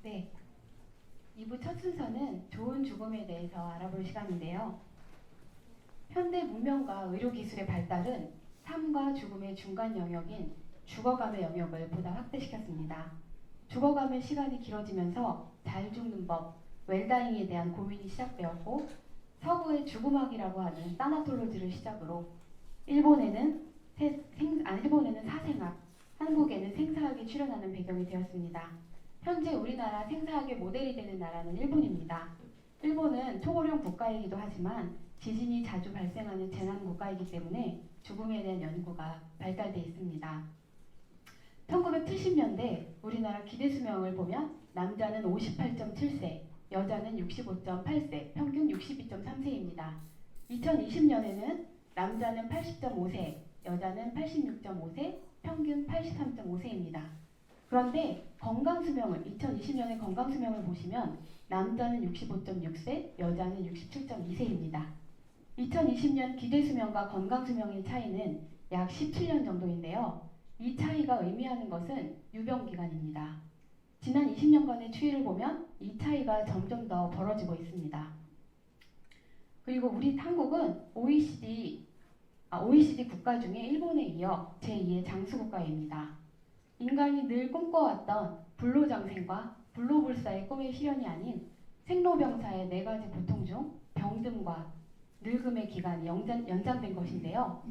네, 2부 첫 순서는 좋은 죽음에 대해서 알아볼 시간인데요. 현대 문명과 의료기술의 발달은 삶과 죽음의 중간 영역인 죽어감의 영역을 보다 확대시켰습니다. 죽어감의 시간이 길어지면서 잘 죽는 법, 웰다잉에 대한 고민이 시작되었고, 서구의 죽음학이라고 하는 사나톨로지를 시작으로 일본에는 사생학, 한국에는 생사학이 출현하는 배경이 되었습니다. 현재 우리나라 생사학의 모델이 되는 나라는 일본입니다. 일본은 초고령 국가이기도 하지만 지진이 자주 발생하는 재난 국가이기 때문에 죽음에 대한 연구가 발달되어 있습니다. 1970년대 우리나라 기대수명을 보면 남자는 58.7세, 여자는 65.8세, 평균 62.3세입니다. 2020년에는 남자는 80.5세, 여자는 86.5세, 평균 83.5세입니다. 그런데 건강수명을 2020년의 건강수명을 보시면 남자는 65.6세, 여자는 67.2세입니다. 2020년 기대수명과 건강수명의 차이는 약 17년 정도인데요. 이 차이가 의미하는 것은 유병기간입니다. 지난 20년간의 추이를 보면 이 차이가 점점 더 벌어지고 있습니다. 그리고 우리 한국은 OECD 국가 중에 일본에 이어 제2의 장수국가입니다. 인간이 늘 꿈꿔왔던 불로장생과 불로불사의 꿈의 실현이 아닌 생로병사의 4가지 고통 중 병듦과 늙음의 기간이 연장된 것인데요.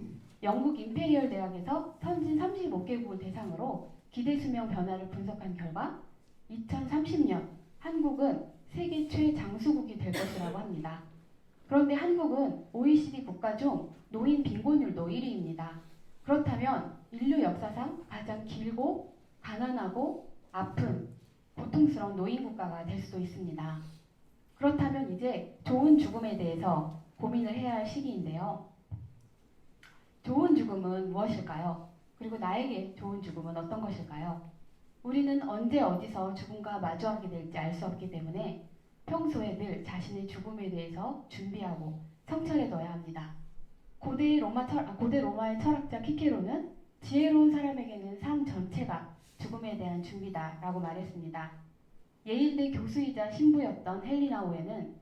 영국 임페리얼 대학에서 선진 35개국을 대상으로 기대수명 변화를 분석한 결과 2030년 한국은 세계 최장수국이 될 것이라고 합니다. 그런데 한국은 OECD 국가 중 노인 빈곤율도 1위입니다. 그렇다면 인류 역사상 가장 길고 가난하고 아픈 고통스러운 노인 국가가 될 수도 있습니다. 그렇다면 이제 좋은 죽음에 대해서 고민을 해야 할 시기인데요. 좋은 죽음은 무엇일까요? 그리고 나에게 좋은 죽음은 어떤 것일까요? 우리는 언제 어디서 죽음과 마주하게 될지 알 수 없기 때문에 평소에 늘 자신의 죽음에 대해서 준비하고 성찰해둬야 합니다. 고대 로마의 철학자 키케로는 지혜로운 사람에게는 삶 전체가 죽음에 대한 준비다라고 말했습니다. 예일대 교수이자 신부였던 헬리나 오웬은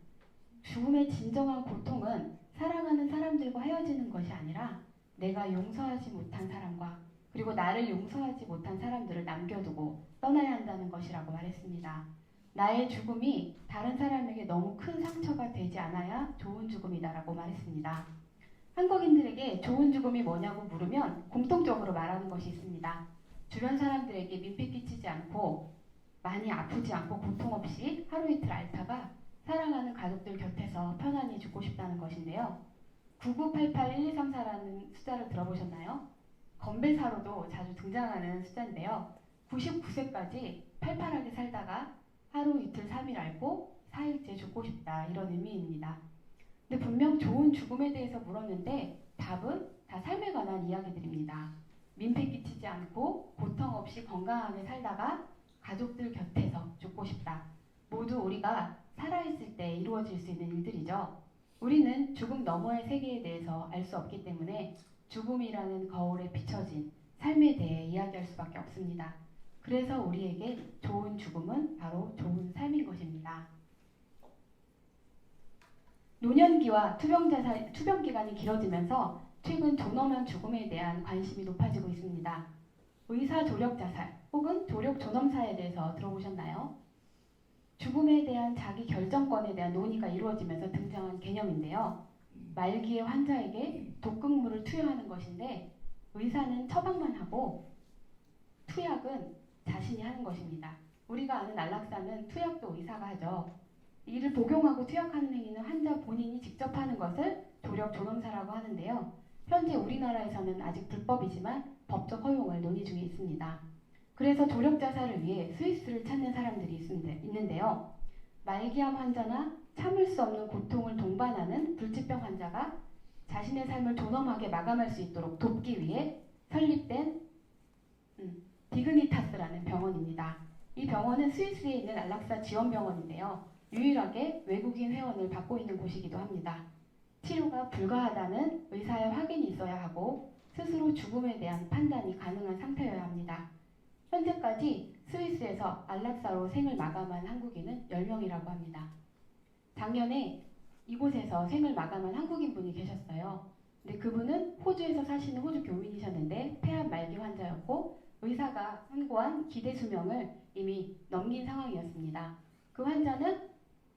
죽음의 진정한 고통은 사랑하는 사람들과 헤어지는 것이 아니라 내가 용서하지 못한 사람과 그리고 나를 용서하지 못한 사람들을 남겨두고 떠나야 한다는 것이라고 말했습니다. 나의 죽음이 다른 사람에게 너무 큰 상처가 되지 않아야 좋은 죽음이다라고 말했습니다. 한국인들에게 좋은 죽음이 뭐냐고 물으면 공통적으로 말하는 것이 있습니다. 주변 사람들에게 민폐 끼치지 않고 많이 아프지 않고 고통 없이 하루 이틀 앓다가 사랑하는 가족들 곁에서 편안히 죽고 싶다는 것인데요. 9988123라는 숫자를 들어보셨나요? 건배사로도 자주 등장하는 숫자인데요. 99세까지 팔팔하게 살다가 하루 이틀 3일 앓고 4일째 죽고 싶다 이런 의미입니다. 근데 분명 좋은 죽음에 대해서 물었는데 답은 다 삶에 관한 이야기들입니다. 민폐 끼치지 않고 고통 없이 건강하게 살다가 가족들 곁에서 죽고 싶다. 모두 우리가 살아있을 때 이루어질 수 있는 일들이죠. 우리는 죽음 너머의 세계에 대해서 알 수 없기 때문에 죽음이라는 거울에 비춰진 삶에 대해 이야기할 수밖에 없습니다. 그래서 우리에게 좋은 죽음은 바로 좋은 삶인 것입니다. 노년기와 투병기간이 길어지면서 최근 존엄한 죽음에 대한 관심이 높아지고 있습니다. 의사 조력 자살 혹은 조력 존엄사에 대해서 들어보셨나요? 죽음에 대한 자기 결정권에 대한 논의가 이루어지면서 등장한 개념인데요. 말기의 환자에게 독극물을 투여하는 것인데 의사는 처방만 하고 투약은 자신이 하는 것입니다. 우리가 아는 안락사는 투약도 의사가 하죠. 이를 복용하고 투약하는 행위는 환자 본인이 직접 하는 것을 조력 존엄사라고 하는데요. 현재 우리나라에서는 아직 불법이지만 법적 허용을 논의 중에 있습니다. 그래서 조력 자살을 위해 스위스를 찾는 사람들이 있는데요. 말기암 환자나 참을 수 없는 고통을 동반하는 불치병 환자가 자신의 삶을 존엄하게 마감할 수 있도록 돕기 위해 설립된 디그니타스라는 병원입니다. 이 병원은 스위스에 있는 안락사 지원병원인데요. 유일하게 외국인 회원을 받고 있는 곳이기도 합니다. 치료가 불가하다는 의사의 확인이 있어야 하고 스스로 죽음에 대한 판단이 가능한 상태여야 합니다. 현재까지 스위스에서 호주에서 안락사로 생을 마감한 한국인은 10명이라고 합니다. 작년에 이곳에서 생을 마감한 한국인분이 계셨어요. 근데 그분은 호주에서 사시는 호주 교민이셨는데 폐암 말기 환자였고 의사가 선고한 기대 수명을 이미 넘긴 상황이었습니다. 그 환자는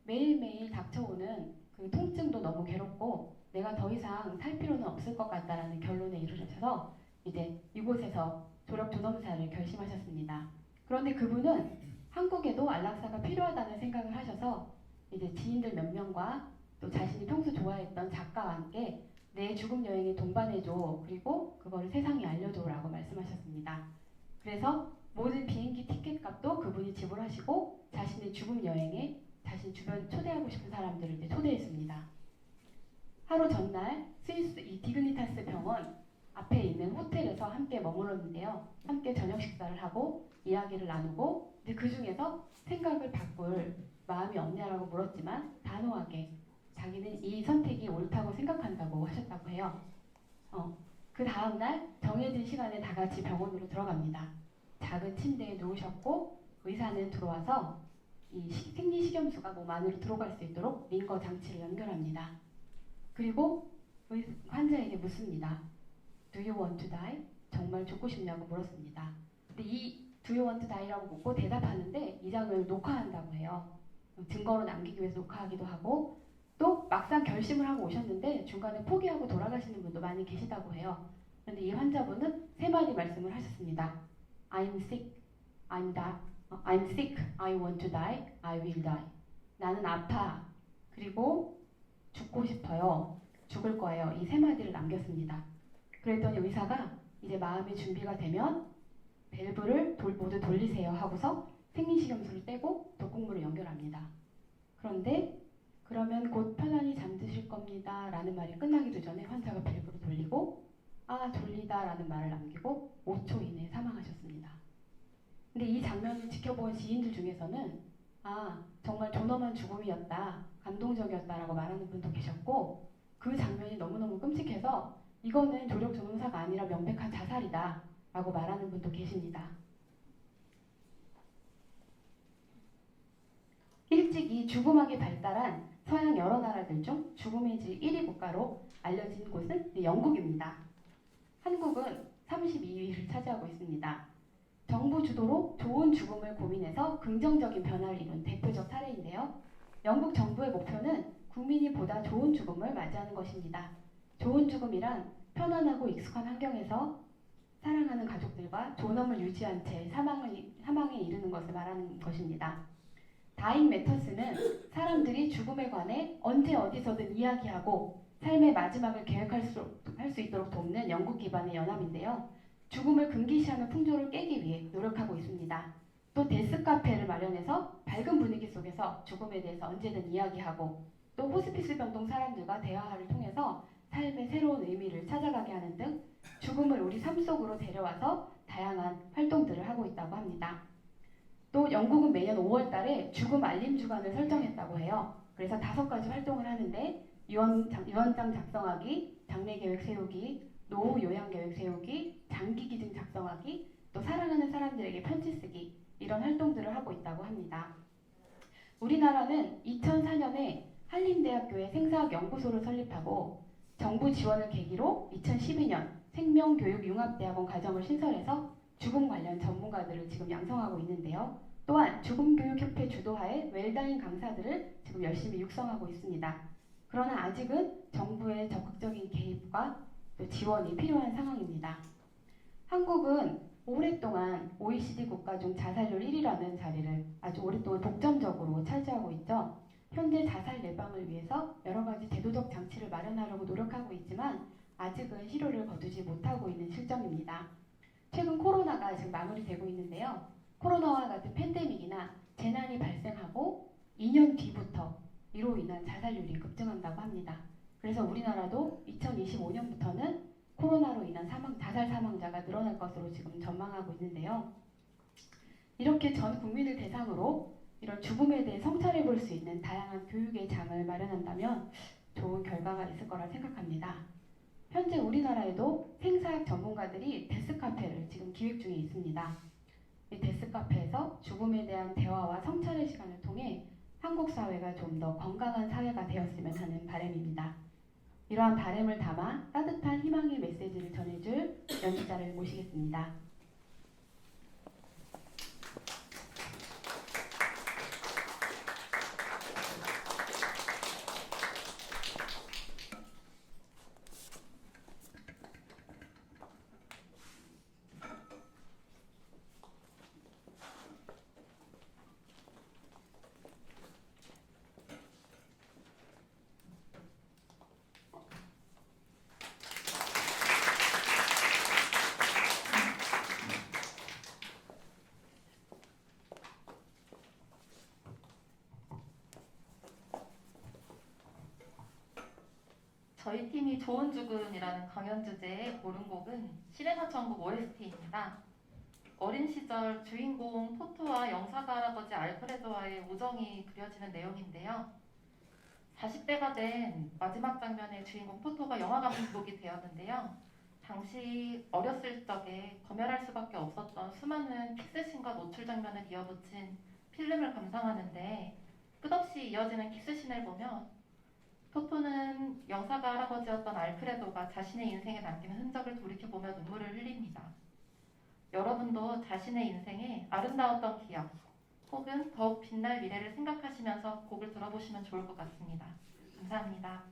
매일매일 닥쳐오는 그 통증도 너무 괴롭고 내가 더 이상 살 필요는 없을 것 같다라는 결론에 이르셔서 이제 이곳에서 졸업 존엄사를 결심하셨습니다. 그런데 그분은 한국에도 안락사가 필요하다는 생각을 하셔서 이제 지인들 몇 명과 또 자신이 평소 좋아했던 작가와 함께 내 죽음 여행에 동반해줘, 그리고 그거를 세상에 알려줘라고 말씀하셨습니다. 그래서 모든 비행기 티켓 값도 그분이 지불하시고 자신의 죽음 여행에 자신 주변 초대하고 싶은 사람들을 이제 초대했습니다. 하루 전날 스위스 이 디그니타스 병원 앞에 있는 호텔에서 함께 머물렀는데요. 함께 저녁 식사를 하고 이야기를 나누고 근데 그 중에서 생각을 바꿀 마음이 없냐라고 물었지만 단호하게 자기는 이 선택이 옳다고 생각한다고 하셨다고 해요. 그 다음날 정해진 시간에 다 같이 병원으로 들어갑니다. 작은 침대에 누우셨고 의사는 들어와서 이 생리식염수가 몸 안으로 들어갈 수 있도록 링거 장치를 연결합니다. 그리고 환자에게 묻습니다. Do you want to die? 정말 죽고 싶냐고 물었습니다. 근데 이 Do you want to die라고 묻고 대답하는데 이 장면을 녹화한다고 해요. 증거로 남기기 위해서 녹화하기도 하고 또 막상 결심을 하고 오셨는데 중간에 포기하고 돌아가시는 분도 많이 계시다고 해요. 그런데 이 환자분은 세 마디 말씀을 하셨습니다. I'm sick, I'm sick, I want to die, I will die. 나는 아파, 그리고 죽고 싶어요, 죽을 거예요. 이 세 마디를 남겼습니다. 그랬더니 의사가 이제 마음의 준비가 되면 밸브를 모두 돌리세요 하고서 생리식염수를 떼고 독극물을 연결합니다. 그런데 그러면 곧 편안히 잠드실 겁니다 라는 말이 끝나기도 전에 환자가 밸브를 돌리고 돌리다 라는 말을 남기고 5초 이내에 사망하셨습니다. 근데 이 장면을 지켜본 지인들 중에서는 정말 존엄한 죽음이었다, 감동적이었다라고 말하는 분도 계셨고 그 장면이 너무너무 끔찍해서 이거는 조력 존엄사가 아니라 명백한 자살이다 라고 말하는 분도 계십니다. 일찍이 죽음학이 발달한 서양 여러 나라들 중 죽음의 질 1위 국가로 알려진 곳은 영국입니다. 한국은 32위를 차지하고 있습니다. 정부 주도로 좋은 죽음을 고민해서 긍정적인 변화를 이룬 대표적 사례인데요. 영국 정부의 목표는 국민이 보다 좋은 죽음을 맞이하는 것입니다. 좋은 죽음이란 편안하고 익숙한 환경에서 사랑하는 가족들과 존엄을 유지한 채 사망에 이르는 것을 말하는 것입니다. 다잉 매터스는 사람들이 죽음에 관해 언제 어디서든 이야기하고 삶의 마지막을 계획할 수 있도록 돕는 영국 기반의 연합인데요. 죽음을 금기시하는 풍조를 깨기 위해 노력하고 있습니다. 또 데스 카페를 마련해서 밝은 분위기 속에서 죽음에 대해서 언제든 이야기하고 또 호스피스 병동 사람들과 대화를 통해서 삶의 새로운 의미를 찾아가게 하는 등 죽음을 우리 삶 속으로 데려와서 다양한 활동들을 하고 있다고 합니다. 또 영국은 매년 5월 달에 죽음 알림 주간을 설정했다고 해요. 그래서 5가지 활동을 하는데 유언장 작성하기, 장례 계획 세우기, 노후 요양 계획 세우기, 장기 기증 작성하기, 또 사랑하는 사람들에게 편지 쓰기, 이런 활동들을 하고 있다고 합니다. 우리나라는 2004년에 한림대학교에 생사학 연구소를 설립하고 정부 지원을 계기로 2012년 생명교육융합대학원 과정을 신설해서 죽음 관련 전문가들을 지금 양성하고 있는데요. 또한 죽음교육협회 주도하에 웰다잉 강사들을 지금 열심히 육성하고 있습니다. 그러나 아직은 정부의 적극적인 개입과 또 지원이 필요한 상황입니다. 한국은 오랫동안 OECD 국가 중 자살률 1위라는 자리를 아주 오랫동안 독점적으로 차지하고 있죠. 현재 자살 예방을 위해서 여러 가지 제도적 장치를 마련하려고 노력하고 있지만 아직은 실효를 거두지 못하고 있는 실정입니다. 최근 코로나가 지금 마무리되고 있는데요. 코로나와 같은 팬데믹이나 재난이 발생하고 2년 뒤부터 이로 인한 자살률이 급증한다고 합니다. 그래서 우리나라도 2025년부터는 코로나로 인한 자살 사망자가 늘어날 것으로 지금 전망하고 있는데요. 이렇게 전 국민을 대상으로 이런 죽음에 대해 성찰해 볼 수 있는 다양한 교육의 장을 마련한다면 좋은 결과가 있을 거라 생각합니다. 현재 우리나라에도 생사학 전문가들이 데스카페를 지금 기획 중에 있습니다. 이 데스카페에서 죽음에 대한 대화와 성찰의 시간을 통해 한국 사회가 좀 더 건강한 사회가 되었으면 하는 바람입니다. 이러한 바람을 담아 따뜻한 희망의 메시지를 전해줄 연주자를 모시겠습니다. 저희 팀이 좋은 죽음이라는 강연 주제의 고른 곡은 신의사천국 OST입니다. 어린 시절 주인공 토토와 영사가 할아버지 알프레도와의 우정이 그려지는 내용인데요. 40대가 된 마지막 장면에 주인공 토토가 영화 감독이 되었는데요. 당시 어렸을 적에 검열할 수밖에 없었던 수많은 키스신과 노출 장면을 이어붙인 필름을 감상하는데 끝없이 이어지는 키스신을 보며 토토는 영사가 할아버지였던 알프레도가 자신의 인생에 남긴 흔적을 돌이켜보며 눈물을 흘립니다. 여러분도 자신의 인생에 아름다웠던 기억 혹은 더욱 빛날 미래를 생각하시면서 곡을 들어보시면 좋을 것 같습니다. 감사합니다.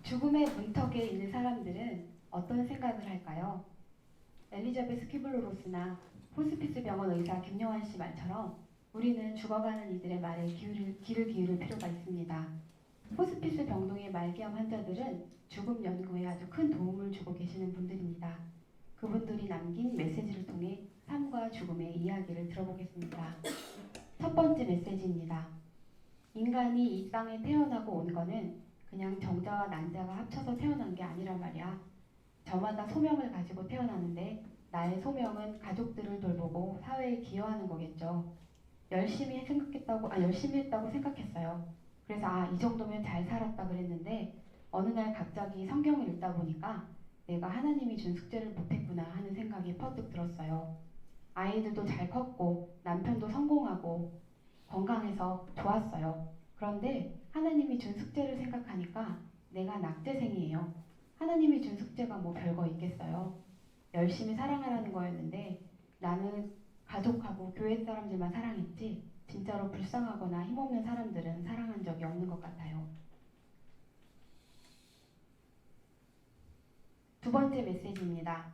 죽음의 문턱에 있는 사람들은 어떤 생각을 할까요? 엘리자베스 키블로로스나 호스피스 병원 의사 김영환 씨 말처럼 우리는 죽어가는 이들의 말에 귀를 기울일 필요가 있습니다. 호스피스 병동의 말기암 환자들은 죽음 연구에 아주 큰 도움을 주고 계시는 분들입니다. 그분들이 남긴 메시지를 통해 삶과 죽음의 이야기를 들어보겠습니다. 첫 번째 메시지입니다. 인간이 이 땅에 태어나고 온 거는 그냥 정자와 난자가 합쳐서 태어난 게 아니란 말이야. 저마다 소명을 가지고 태어나는데 나의 소명은 가족들을 돌보고 사회에 기여하는 거겠죠. 열심히 했다고 생각했어요. 그래서 이 정도면 잘 살았다 그랬는데 어느 날 갑자기 성경을 읽다 보니까 내가 하나님이 준 숙제를 못했구나 하는 생각이 퍼뜩 들었어요. 아이들도 잘 컸고 남편도 성공하고 건강해서 좋았어요. 그런데 하나님이 준 숙제를 생각하니까 내가 낙제생이에요. 하나님이 준 숙제가 뭐 별거 있겠어요. 열심히 사랑하라는 거였는데 나는 가족하고 교회 사람들만 사랑했지 진짜로 불쌍하거나 힘없는 사람들은 사랑한 적이 없는 것 같아요. 두 번째 메시지입니다.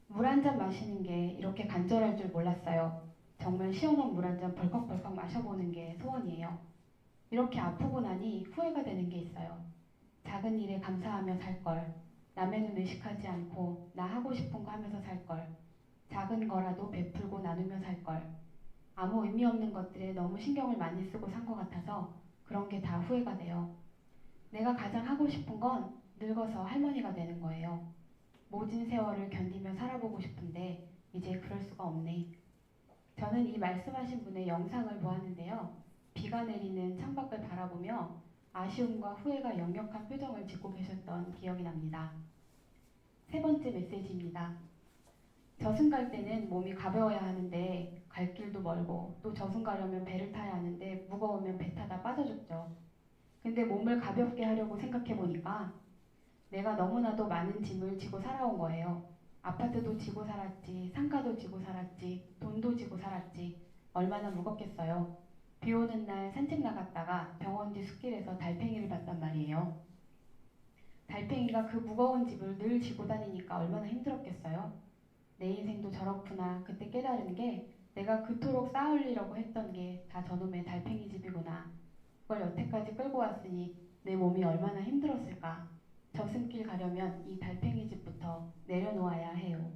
물 한 잔 마시는 게 이렇게 간절할 줄 몰랐어요. 정말 시원한 물 한 잔 벌컥벌컥 마셔보는 게 소원이에요. 이렇게 아프고 나니 후회가 되는 게 있어요. 작은 일에 감사하며 살 걸. 남의 눈 의식하지 않고 나 하고 싶은 거 하면서 살 걸. 작은 거라도 베풀고 나누며 살 걸. 아무 의미 없는 것들에 너무 신경을 많이 쓰고 산 것 같아서 그런 게 다 후회가 돼요. 내가 가장 하고 싶은 건 늙어서 할머니가 되는 거예요. 모진 세월을 견디며 살아보고 싶은데 이제 그럴 수가 없네. 저는 이 말씀하신 분의 영상을 보았는데요. 비가 내리는 창밖을 바라보며 아쉬움과 후회가 역력한 표정을 짓고 계셨던 기억이 납니다. 세 번째 메시지입니다. 저승 갈 때는 몸이 가벼워야 하는데 갈 길도 멀고 또 저승 가려면 배를 타야 하는데 무거우면 배 타다 빠져 죽죠. 근데 몸을 가볍게 하려고 생각해 보니까 내가 너무나도 많은 짐을 지고 살아온 거예요. 아파트도 지고 살았지, 상가도 지고 살았지, 돈도 지고 살았지. 얼마나 무겁겠어요. 비 오는 날 산책 나갔다가 병원 뒤 숲길에서 달팽이를 봤단 말이에요. 달팽이가 그 무거운 집을 늘 지고 다니니까 얼마나 힘들었겠어요. 내 인생도 저렇구나. 그때 깨달은 게 내가 그토록 쌓으려고 했던 게 다 저놈의 달팽이 집이구나. 그걸 여태까지 끌고 왔으니 내 몸이 얼마나 힘들었을까. 저승길 가려면 이 달팽이 집부터 내려놓아야 해요.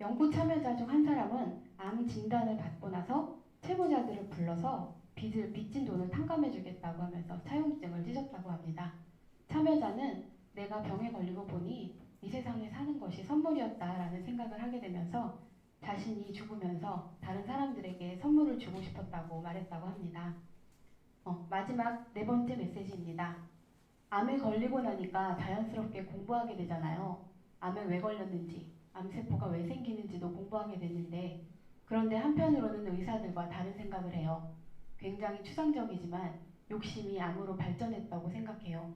연구 참여자 중 한 사람은 암 진단을 받고 나서 채무자들을 불러서 빚진 돈을 탕감해주겠다고 하면서 차용증을 찢었다고 합니다. 참여자는 내가 병에 걸리고 보니 이 세상에 사는 것이 선물이었다라는 생각을 하게 되면서 자신이 죽으면서 다른 사람들에게 선물을 주고 싶었다고 말했다고 합니다. 마지막 네 번째 메시지입니다. 암에 걸리고 나니까 자연스럽게 공부하게 되잖아요. 암에 왜 걸렸는지, 암세포가 왜 생기는지도 공부하게 되는데 그런데 한편으로는 의사들과 다른 생각을 해요. 굉장히 추상적이지만 욕심이 암으로 발전했다고 생각해요.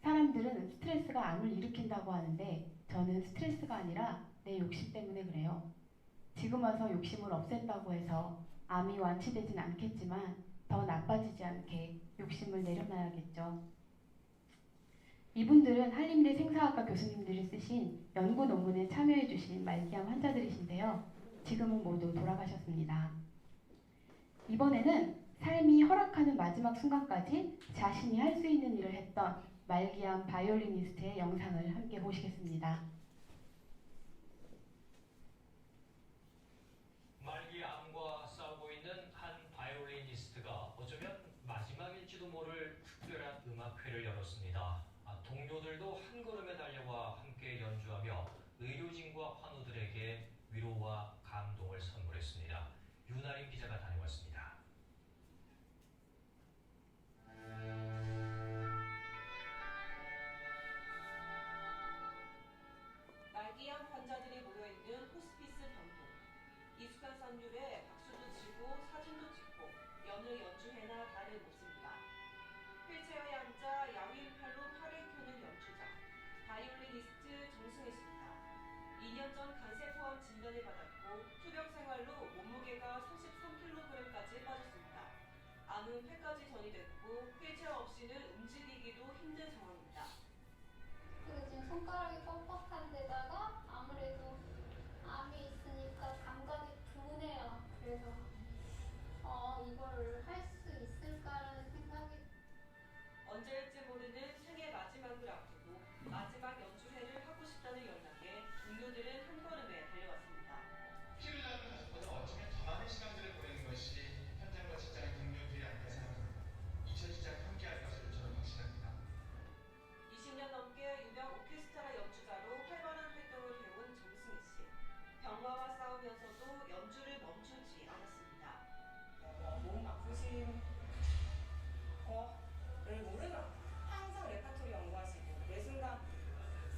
사람들은 스트레스가 암을 일으킨다고 하는데 저는 스트레스가 아니라 내 욕심 때문에 그래요. 지금 와서 욕심을 없앤다고 해서 암이 완치되진 않겠지만 더 나빠지지 않게 욕심을 내려놔야겠죠. 이분들은 한림대 생사학과 교수님들이 쓰신 연구 논문에 참여해주신 말기암 환자들이신데요. 지금은 모두 돌아가셨습니다. 이번에는 삶이 허락하는 마지막 순간까지 자신이 할 수 있는 일을 했던 말기암 바이올리니스트의 영상을 함께 보시겠습니다. 말기암과 싸우고 있는 한 바이올리니스트가 어쩌면 마지막일지도 모를 특별한 음악회를 열었습니다. 동료들도 한 걸음에 달려와 함께 연주하며 의료진과 환우들에게 위로와 감동을 선물했습니다. 윤아림 기자가 다녀왔습니다. 말기암 환자들이 모여있는 호스피스 병동. 익숙한 선율에 박수도 치고 사진도 찍고 연을 연주해나 다를 못습니다. 휠체어에 앉아 양위팔로 팔을 펴는 연주자, 바이올리니스트 정승혜입니다. 2년 전 간세포암 진단을 받았고 투병 생활로 몸무게가 33kg까지 빠졌습니다. 암은 폐까지 전이됐고 휠체어 없이는 움직이기도 힘든 상황입니다. 그리고 지금 손가락이 뻣뻣한 데다가 아무래도 암이 있으니까 감각이 둔해요. 그래서 이걸 할 수 있을까라는 생각이. 언제일지 모르는 생애 마지막을 앞두고 마지막 연주회를 하고 싶다는 연락에 동료들은 한 걸음에 달려왔습니다. 피를 낳은 가족보다 어쩌면 더 많은 시간들을 보내는 것이 현장과 직장의 동료들이 아닐까 생각합니다. 2010장 함께할 것을 저는 확신합니다. 20년 넘게 유명 오케스트라 연주자로 활발한 활동을 해온 정승희 씨. 병마와 싸우면서도 연주를 멈추지 않았습니다. 몸 아프신 거를 모르나 항상 레파토리 연구하시고 매 순간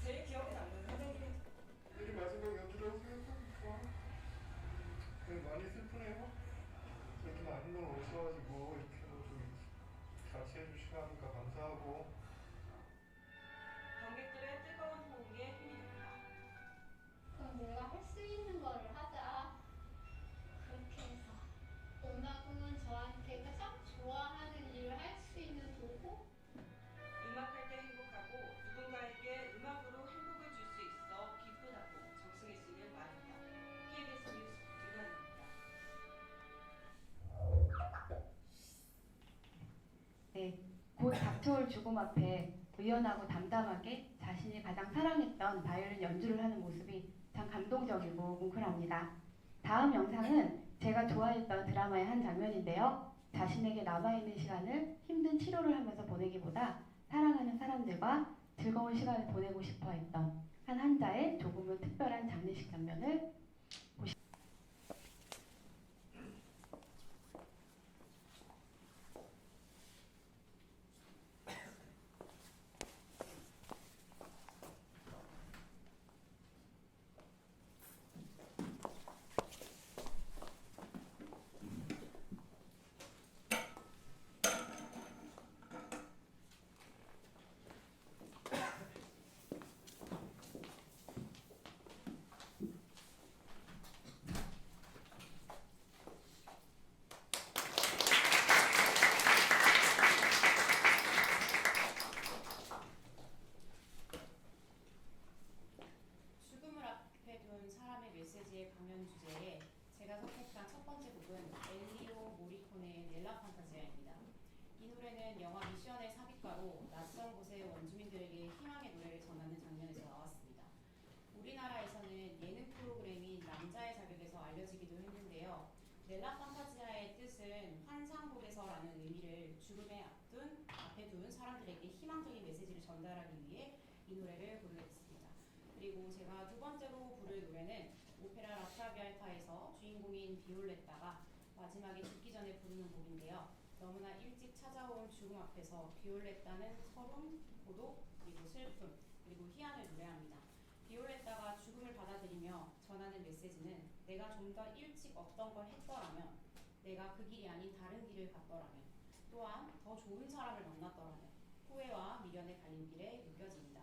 제일 기억에 남는 선생님이 내일 마지막 연주라고 생각하니까 많이 슬프네요. 이렇게 많은 걸 오셔가지고 이렇게 좀 같이 해주시고 하니까 감사하고. 관객들의 뜨거운 호응에 힘이 됩니다. 그럼 내가 할 수 있는 거를 하자. 그렇게 해서 음악은 저한테 가장 좋아하는 일을 할 수 있는 도구? 음악할 때 행복하고 누군가에게 음악으로 행복을 줄 수 있어 기쁘다고 정승희 씨는 말합니다. KBS 뉴스 윤아입니다. 네, 곧 닥쳐올 죽음 앞에 의연하고 담담하게 자신이 가장 사랑했던 바이올린 연주를 하는 모습이 참 감동적이고 뭉클합니다. 다음 영상은 제가 좋아했던 드라마의 한 장면인데요. 자신에게 남아있는 시간을 힘든 치료를 하면서 보내기보다 사랑하는 사람들과 즐거운 시간을 보내고 싶어 했던 한 환자의 조금은 특별한 장례식 장면을 죽음을 앞에 둔 사람의 메시지의 강연 주제에 제가 선택한 첫 번째 곡은 엘리오 모리코네의 넬라 판타지아입니다. 이 노래는 영화 미션의 삽입가로 낯선 곳의 원주민들에게 희망의 노래를 전하는 장면에서 나왔습니다. 우리나라에서는 예능 프로그램인 남자의 자격에서 알려지기도 했는데요. 넬라 판타지아의 뜻은 환상국에서라는 의미를 죽음에 앞에 둔 사람들에게 희망적인 메시지를 전달하기 위해 이 노래를 부르게 됐습니다. 그리고 제가 두 번째로 부를 노래는 오페라 라트라비아타에서 주인공인 비올레타가 마지막에 죽기 전에 부르는 곡인데요. 너무나 일찍 찾아온 죽음 앞에서 비올레타는 서름, 고독, 그리고 슬픔, 그리고 희한을 노래합니다. 비올레타가 죽음을 받아들이며 전하는 메시지는 내가 좀 더 일찍 어떤 걸 했더라면, 내가 그 길이 아닌 다른 길을 갔더라면, 또한 더 좋은 사람을 만났더라면 후회와 미련의 갈림길에 느껴집니다.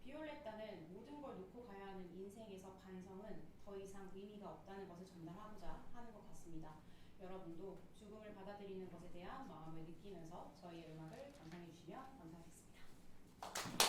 비올레타는 모든 걸 놓고 가야 하는 인생에서 반성은 더 이상 의미가 없다는 것을 전달하고자 하는 것 같습니다. 여러분도 죽음을 받아들이는 것에 대한 마음을 느끼면서 저희의 음악을 감상해 주시면 감사하겠습니다.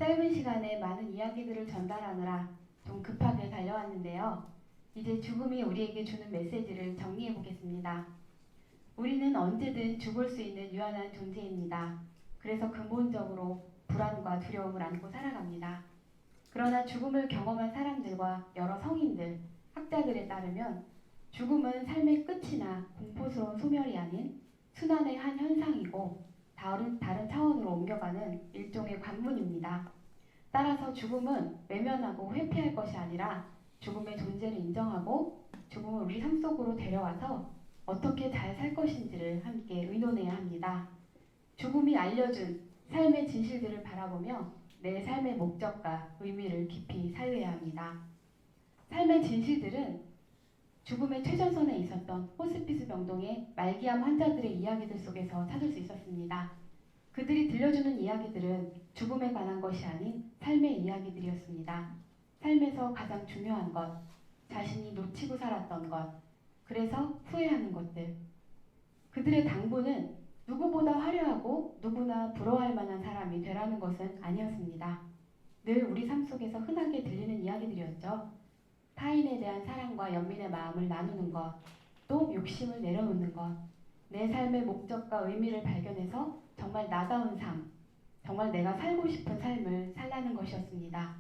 짧은 시간에 많은 이야기들을 전달하느라 좀 급하게 달려왔는데요. 이제 죽음이 우리에게 주는 메시지를 정리해 보겠습니다. 우리는 언제든 죽을 수 있는 유한한 존재입니다. 그래서 근본적으로 불안과 두려움을 안고 살아갑니다. 그러나 죽음을 경험한 사람들과 여러 성인들, 학자들에 따르면 죽음은 삶의 끝이나 공포스러운 소멸이 아닌 순환의 한 현상이고 다른 차원으로 옮겨가는 일종의 관문입니다. 따라서 죽음은 외면하고 회피할 것이 아니라 죽음의 존재를 인정하고 죽음을 우리 삶 속으로 데려와서 어떻게 잘 살 것인지를 함께 의논해야 합니다. 죽음이 알려준 삶의 진실들을 바라보며 내 삶의 목적과 의미를 깊이 사유해야 합니다. 삶의 진실들은 죽음의 최전선에 있었던 호스피스 병동의 말기암 환자들의 이야기들 속에서 찾을 수 있었습니다. 그들이 들려주는 이야기들은 죽음에 관한 것이 아닌 삶의 이야기들이었습니다. 삶에서 가장 중요한 것, 자신이 놓치고 살았던 것, 그래서 후회하는 것들. 그들의 당부는 누구보다 화려하고 누구나 부러워할 만한 사람이 되라는 것은 아니었습니다. 늘 우리 삶 속에서 흔하게 들리는 이야기들이었죠. 타인에 대한 사랑과 연민의 마음을 나누는 것, 또 욕심을 내려놓는 것, 내 삶의 목적과 의미를 발견해서 정말 나다운 삶, 정말 내가 살고 싶은 삶을 살라는 것이었습니다.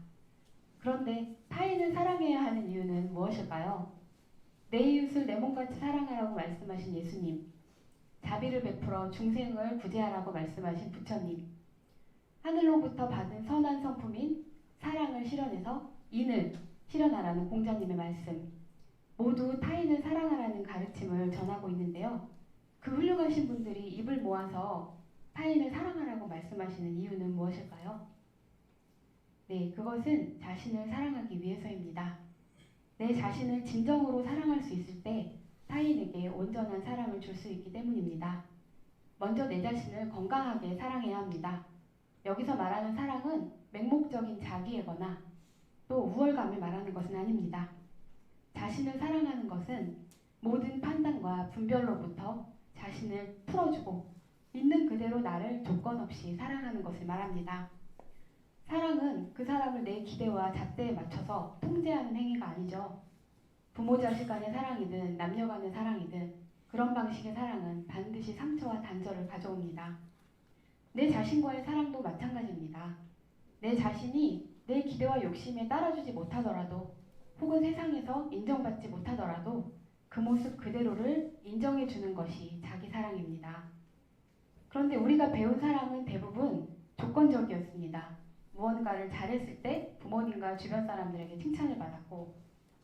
그런데 타인을 사랑해야 하는 이유는 무엇일까요? 내 이웃을 내 몸같이 사랑하라고 말씀하신 예수님, 자비를 베풀어 중생을 구제하라고 말씀하신 부처님, 하늘로부터 받은 선한 성품인 사랑을 실현해서 인을 실현하라는 공자님의 말씀, 모두 타인을 사랑하라는 가르침을 전하고 있는데요. 그 훌륭하신 분들이 입을 모아서 타인을 사랑하라고 말씀하시는 이유는 무엇일까요? 네, 그것은 자신을 사랑하기 위해서입니다. 내 자신을 진정으로 사랑할 수 있을 때 타인에게 온전한 사랑을 줄 수 있기 때문입니다. 먼저 내 자신을 건강하게 사랑해야 합니다. 여기서 말하는 사랑은 맹목적인 자기애거나 또 우월감을 말하는 것은 아닙니다. 자신을 사랑하는 것은 모든 판단과 분별로부터 자신을 풀어주고 있는 그대로 나를 조건 없이 사랑하는 것을 말합니다. 사랑은 그 사람을 내 기대와 잣대에 맞춰서 통제하는 행위가 아니죠. 부모 자식 간의 사랑이든 남녀 간의 사랑이든 그런 방식의 사랑은 반드시 상처와 단절을 가져옵니다. 내 자신과의 사랑도 마찬가지입니다. 내 자신이 내 기대와 욕심에 따라주지 못하더라도 혹은 세상에서 인정받지 못하더라도 그 모습 그대로를 인정해주는 것이 자기 사랑입니다. 그런데 우리가 배운 사랑은 대부분 조건적이었습니다. 무언가를 잘했을 때 부모님과 주변 사람들에게 칭찬을 받았고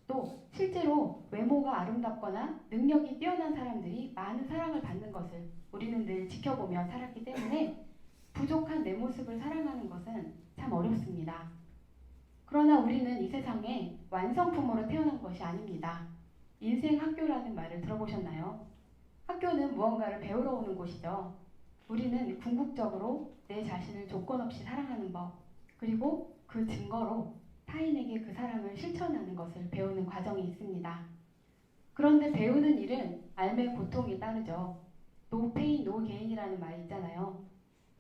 또 실제로 외모가 아름답거나 능력이 뛰어난 사람들이 많은 사랑을 받는 것을 우리는 늘 지켜보며 살았기 때문에 부족한 내 모습을 사랑하는 것은 참 어렵습니다. 그러나 우리는 이 세상에 완성품으로 태어난 것이 아닙니다. 인생 학교라는 말을 들어보셨나요? 학교는 무언가를 배우러 오는 곳이죠. 우리는 궁극적으로 내 자신을 조건 없이 사랑하는 법, 그리고 그 증거로 타인에게 그 사랑을 실천하는 것을 배우는 과정이 있습니다. 그런데 배우는 일은 삶의 고통이 따르죠. No pain, no gain이라는 말이 있잖아요.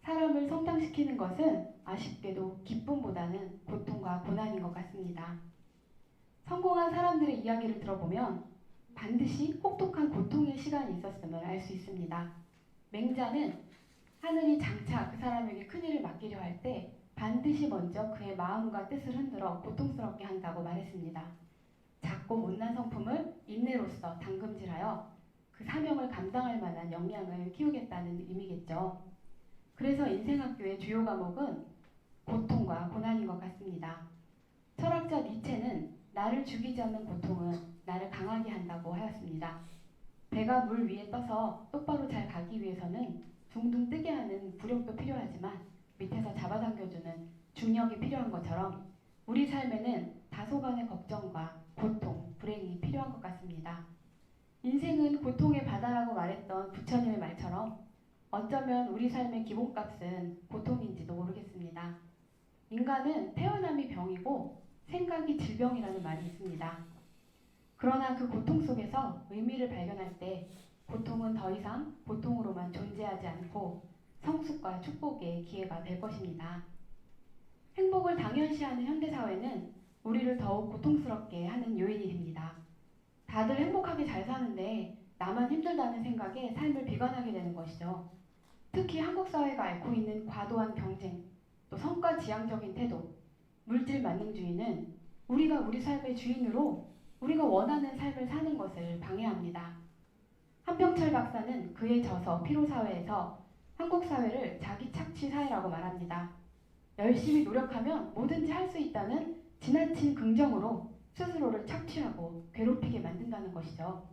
사람을 성장시키는 것은 아쉽게도 기쁨보다는 고통과 고난인 것 같습니다. 성공한 사람들의 이야기를 들어보면 반드시 혹독한 고통의 시간이 있었음을 알 수 있습니다. 맹자는 하늘이 장차 그 사람에게 큰일을 맡기려 할 때 반드시 먼저 그의 마음과 뜻을 흔들어 고통스럽게 한다고 말했습니다. 작고 못난 성품을 인내로써 담금질하여 그 사명을 감당할 만한 역량을 키우겠다는 의미겠죠. 그래서 인생학교의 주요 과목은 고통과 고난인 것 같습니다. 철학자 니체는 나를 죽이지 않는 고통은 나를 강하게 한다고 하였습니다. 배가 물 위에 떠서 똑바로 잘 가기 위해서는 둥둥 뜨게 하는 부력도 필요하지만 밑에서 잡아당겨주는 중력이 필요한 것처럼 우리 삶에는 다소간의 걱정과 고통, 불행이 필요한 것 같습니다. 인생은 고통의 바다라고 말했던 부처님의 말처럼 어쩌면 우리 삶의 기본값은 고통인지도 모르겠습니다. 인간은 태어남이 병이고 생각이 질병이라는 말이 있습니다. 그러나 그 고통 속에서 의미를 발견할 때 고통은 더 이상 고통으로만 존재하지 않고 성숙과 축복의 기회가 될 것입니다. 행복 죽음을 당연시하는 현대사회는 우리를 더욱 고통스럽게 하는 요인이 됩니다. 다들 행복하게 잘 사는데 나만 힘들다는 생각에 삶을 비관하게 되는 것이죠. 특히 한국 사회가 앓고 있는 과도한 경쟁, 또 성과 지향적인 태도, 물질 만능주의는 우리가 우리 삶의 주인으로 우리가 원하는 삶을 사는 것을 방해합니다. 한병철 박사는 그의 저서 피로사회에서 한국 사회를 자기 착취 사회라고 말합니다. 열심히 노력하면 뭐든지 할 수 있다는 지나친 긍정으로 스스로를 착취하고 괴롭히게 만든다는 것이죠.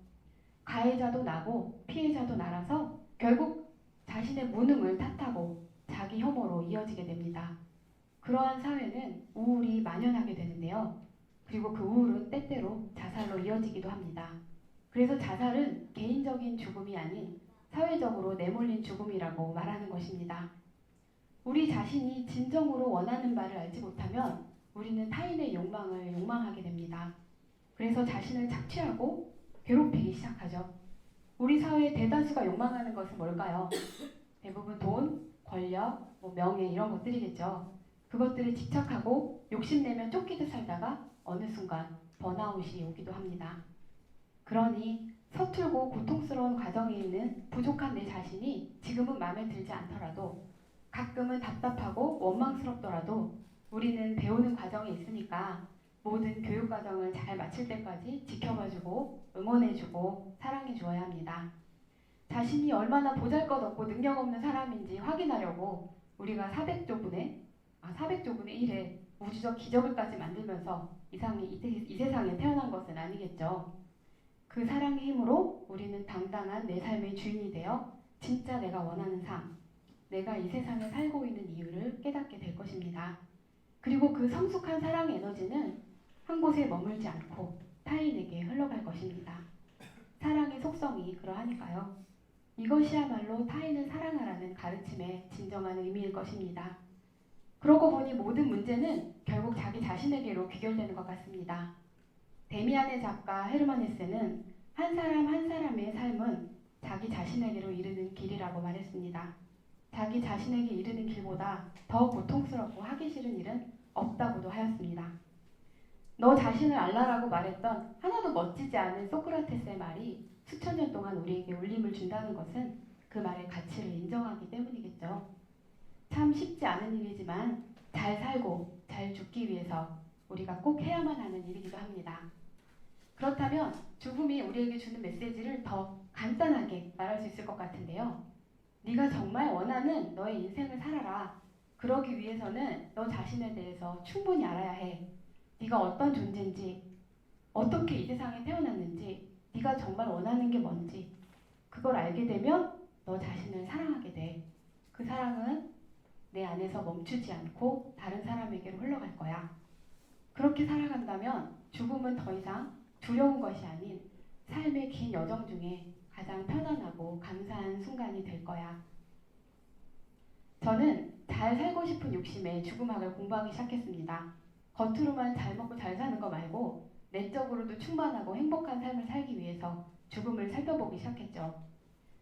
가해자도 나고 피해자도 나라서 결국 자신의 무능을 탓하고 자기 혐오로 이어지게 됩니다. 그러한 사회는 우울이 만연하게 되는데요. 그리고 그 우울은 때때로 자살로 이어지기도 합니다. 그래서 자살은 개인적인 죽음이 아닌 사회적으로 내몰린 죽음이라고 말하는 것입니다. 우리 자신이 진정으로 원하는 바를 알지 못하면 우리는 타인의 욕망을 욕망하게 됩니다. 그래서 자신을 착취하고 괴롭히기 시작하죠. 우리 사회의 대다수가 욕망하는 것은 뭘까요? 대부분 돈, 권력, 명예 이런 것들이겠죠. 그것들을 집착하고 욕심내며 쫓기듯 살다가 어느 순간 번아웃이 오기도 합니다. 그러니 서툴고 고통스러운 과정에 있는 부족한 내 자신이 지금은 마음에 들지 않더라도 가끔은 답답하고 원망스럽더라도 우리는 배우는 과정에 있으니까 모든 교육 과정을 잘 마칠 때까지 지켜봐주고 응원해주고 사랑해주어야 합니다. 자신이 얼마나 보잘것없고 능력 없는 사람인지 확인하려고 우리가 400조분의 1의 우주적 기적을까지 만들면서 이 세상에 태어난 것은 아니겠죠. 그 사랑의 힘으로 우리는 당당한 내 삶의 주인이 되어 진짜 내가 원하는 삶, 내가 이 세상에 살고 있는 이유를 깨닫게 될 것입니다. 그리고 그 성숙한 사랑의 에너지는 한 곳에 머물지 않고 타인에게 흘러갈 것입니다. 사랑의 속성이 그러하니까요. 이것이야말로 타인을 사랑하라는 가르침의 진정한 의미일 것입니다. 그러고 보니 모든 문제는 결국 자기 자신에게로 귀결되는 것 같습니다. 데미안의 작가 헤르만 헤세는 한 사람 한 사람의 삶은 자기 자신에게로 이르는 길이라고 말했습니다. 자기 자신에게 이르는 길보다 더 고통스럽고 하기 싫은 일은 없다고도 하였습니다. 너 자신을 알라라고 말했던 하나도 멋지지 않은 소크라테스의 말이 수천 년 동안 우리에게 울림을 준다는 것은 그 말의 가치를 인정하기 때문이겠죠. 참 쉽지 않은 일이지만 잘 살고 잘 죽기 위해서 우리가 꼭 해야만 하는 일이기도 합니다. 그렇다면 죽음이 우리에게 주는 메시지를 더 간단하게 말할 수 있을 것 같은데요. 네가 정말 원하는 너의 인생을 살아라. 그러기 위해서는 너 자신에 대해서 충분히 알아야 해. 네가 어떤 존재인지, 어떻게 이 세상에 태어났는지, 네가 정말 원하는 게 뭔지 그걸 알게 되면 너 자신을 사랑하게 돼. 그 사랑은 내 안에서 멈추지 않고 다른 사람에게로 흘러갈 거야. 그렇게 살아간다면 죽음은 더 이상 두려운 것이 아닌 삶의 긴 여정 중에 가장 편안하고 감사한 순간이 될 거야. 저는 잘 살고 싶은 욕심에 죽음학을 공부하기 시작했습니다. 겉으로만 잘 먹고 잘 사는 거 말고 내적으로도 충만하고 행복한 삶을 살기 위해서 죽음을 살펴보기 시작했죠.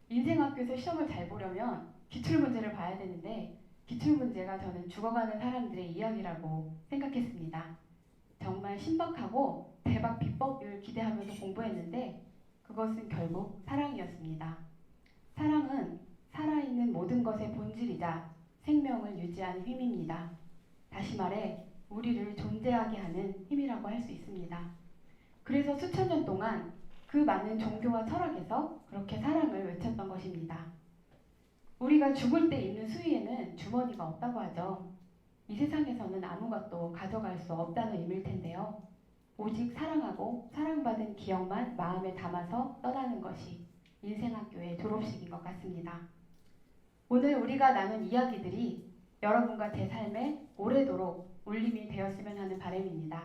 인생학교에서 시험을 잘 보려면 기출문제를 봐야 되는데 기출문제가 저는 죽어가는 사람들의 이야기라고 생각했습니다. 정말 신박하고 대박 비법을 기대하면서 공부했는데 그것은 결국 사랑이었습니다. 사랑은 살아있는 모든 것의 본질이자 생명을 유지하는 힘입니다. 다시 말해 우리를 존재하게 하는 힘이라고 할 수 있습니다. 그래서 수천 년 동안 그 많은 종교와 철학에서 그렇게 사랑을 외쳤던 것입니다. 우리가 죽을 때 입는 수의에는 주머니가 없다고 하죠. 이 세상에서는 아무것도 가져갈 수 없다는 의미일 텐데요. 오직 사랑하고 사랑받은 기억만 마음에 담아서 떠나는 것이 인생학교의 졸업식인 것 같습니다. 오늘 우리가 나눈 이야기들이 여러분과 제 삶에 오래도록 울림이 되었으면 하는 바람입니다.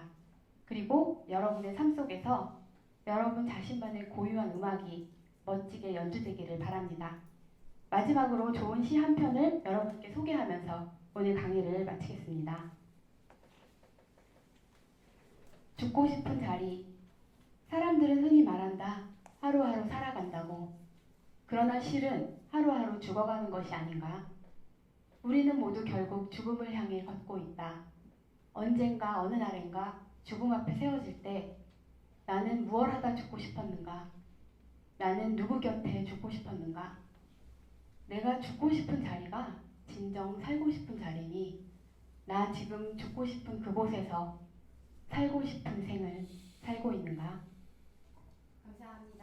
그리고 여러분의 삶 속에서 여러분 자신만의 고유한 음악이 멋지게 연주되기를 바랍니다. 마지막으로 좋은 시 한 편을 여러분께 소개하면서 오늘 강의를 마치겠습니다. 죽고 싶은 자리. 사람들은 흔히 말한다. 하루하루 살아간다고. 그러나 실은 하루하루 죽어가는 것이 아닌가? 우리는 모두 결국 죽음을 향해 걷고 있다. 언젠가 어느 날인가 죽음 앞에 세워질 때 나는 무얼 하다 죽고 싶었는가? 나는 누구 곁에 죽고 싶었는가? 내가 죽고 싶은 자리가 진정 살고 싶은 자리니 나 지금 죽고 싶은 그곳에서 살고 싶은 생을 살고 있는가? 감사합니다.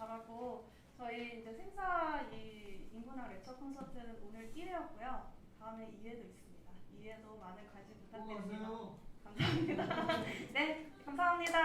바라고 저희 이제 생사 이 인문학 렉처 콘서트는 오늘 1회였고요. 다음에 2회도 있습니다. 2회도 많은 관심 부탁드립니다. 감사합니다. 네, 감사합니다.